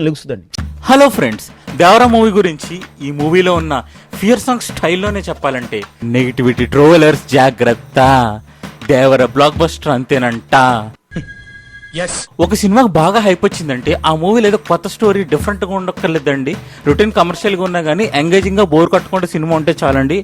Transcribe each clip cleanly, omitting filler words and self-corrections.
లెగుస్తుందండి. Hello friends, Devara movie గురించి, ఈ మూవీలో ఉన్న ఫియర్ సాంగ్ స్టైల్లోనే చెప్పాలంటే నెగిటివిటీ ట్రోలర్స్ జాగ్రత్త, దేవర బ్లాక్ బస్టర్ అంతేనంట. ఒక సినిమాకి బాగా హైప్ వచ్చిందంటే ఆ మూవీలో ఏదో కొత్త స్టోరీ డిఫరెంట్ గా ఉండక్కర్లేదండి. రొటీన్ కమర్షియల్ గా ఉన్నా కానీ ఎంగేజింగ్ గా బోర్ కట్టుకుంటే సినిమా ఉంటే చాలండి,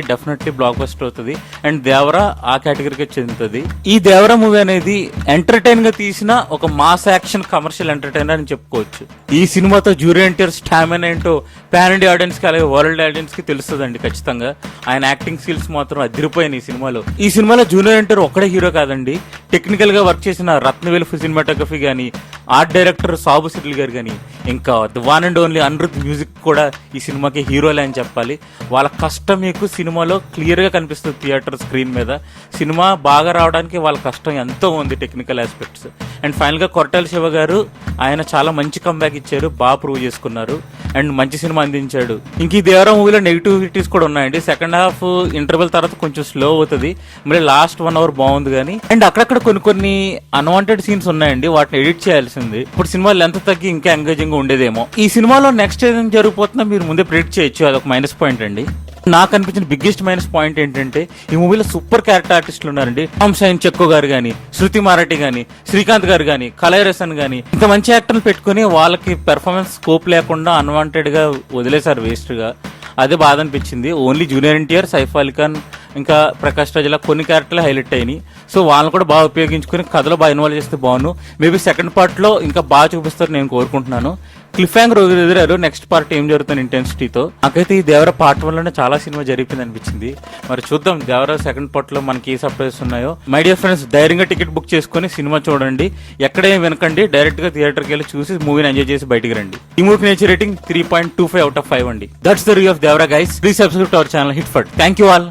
డెఫినెట్లీ బ్లాక్ బస్టర్ అవుతుంది. అండ్ దేవరా ఆ కేటగిరీకి చెందుతుంది. ఈ దేవరా మూవీ అనేది ఎంటర్టైన్ గా తీసిన ఒక మాస్ యాక్షన్ కమర్షియల్ ఎంటర్టైనర్ అని చెప్పుకోవచ్చు. ఈ సినిమాతో జూనియర్ ఎన్టీఆర్ స్టామినా ఏంటో పాన్ ఇండియా ఆడియన్స్ కి అలాగే వరల్డ్ ఆడియన్స్ కి తెలుస్తుందండి ఖచ్చితంగా. ఆయన యాక్టింగ్ స్కిల్స్ మాత్రం అదిరిపోయాయి ఈ సినిమాలో జూనియర్ ఎన్టీఆర్ ఒక్కడే హీరో కాదండి, టెక్నికల్ గా వర్క్ చేసిన రత్నవేలు సినిమాటోగ్రఫీ కానీ, ఆర్ట్ డైరెక్టర్ సాబు సిర్ల్ గారు కానీ, ఇంకా the one and only Anirudh music కూడా ఈ సినిమాకి హీరోలే అని చెప్పాలి. వాళ్ళ కష్టం మీకు సినిమాలో క్లియర్గా కనిపిస్తుంది థియేటర్ స్క్రీన్ మీద. సినిమా బాగా రావడానికి వాళ్ళ కష్టం ఎంతో ఉంది, టెక్నికల్ ఆస్పెక్ట్స్. అండ్ ఫైనల్గా కొరటాల శివ గారు ఆయన చాలా మంచి కంబ్యాక్ ఇచ్చారు, బాగా ప్రూవ్ చేసుకున్నారు అండ్ మంచి సినిమా అందించాడు. ఇంక ఈ దేవరా మూవీలో నెగిటివిటీస్ కూడా ఉన్నాయండి. సెకండ్ హాఫ్ ఇంటర్వెల్ తర్వాత కొంచెం స్లో అవుతుంది, మళ్ళీ లాస్ట్ 1 hour బాగుంది కానీ. అండ్ అక్కడక్కడ కొన్ని అన్వాంటెడ్ సీన్స్ ఉన్నాయండి, వాటిని ఎడిట్ చేయాల్సింది. ఇప్పుడు సినిమా లెంత్ తగ్గి ఇంకా ఎంగేజింగ్ ఉండేదేమో. ఈ సినిమాలో నెక్స్ట్ ఏదైనా జరిగిపోతుందో మీరు ముందే ప్రిడిక్ట్ చేయొచ్చు, అదొక మైనస్ పాయింట్ అండి. నాకు అనిపించిన బిగ్గెస్ట్ మైనస్ పాయింట్ ఏంటంటే ఈ మూవీలో సూపర్ క్యారెక్టర్ ఆర్టిస్టులు ఉన్నారండి. రామ్ సైన్ చెక్కో గారు కానీ, శృతి మారాఠి కానీ, శ్రీకాంత్ గారు కానీ, కలైరసన్ కానీ, ఇంత మంచి యాక్టర్లు పెట్టుకుని వాళ్ళకి పెర్ఫార్మెన్స్ స్కోప్ లేకుండా అన్వాంటెడ్ గా వదిలేశారు వేస్ట్ గా. అదే బాధ అనిపించింది. ఓన్లీ జూనియర్ ఎన్టీఆర్, సైఫ్ అలీ ఖాన్, ఇంకా ప్రకాష్ రాజ్, ఇలా కొన్ని క్యారెక్టర్లు హైలైట్ అయినాయి. సో వాళ్ళని కూడా బాగా ఉపయోగించుకుని కథలో బాగా ఇన్వాల్వ్ చేస్తే బాగుండు. మేబీ సెకండ్ పార్ట్ లో ఇంకా బాగా చూపిస్తారు నేను కోరుకుంటున్నాను. క్లిఫ్ హ్యాంగర్ ఎదురారు, నెక్స్ట్ పార్ట్ ఏం జరుగుతుంది ఇంటెన్సిటీతో. నాకైతే ఈ దేవర పార్ట్ 1 లోనే చాలా సినిమా జరిపింది అనిపించింది. మరి చూద్దాం దేవర సెకండ్ పార్ట్ లో మనకి ఏ సర్ప్రైజెస్ ఉన్నాయో. మై డియర్ ఫ్రెండ్స్, ధైర్యంగా టికెట్ బుక్ చేసుకుని సినిమా చూడండి, ఎక్కడేం వినకండి, డైరెక్ట్ గా థియేటర్కి వెళ్ళి చూసి మూవీని ఎంజాయ్ చేసి బయటికి రండి. ఈ మూవీకి నేచర్ రేటింగ్ 3.25 out of 5 అండి. That's the review of Devara guys. Please subscribe to our channel hit ఫట్. Thank you all.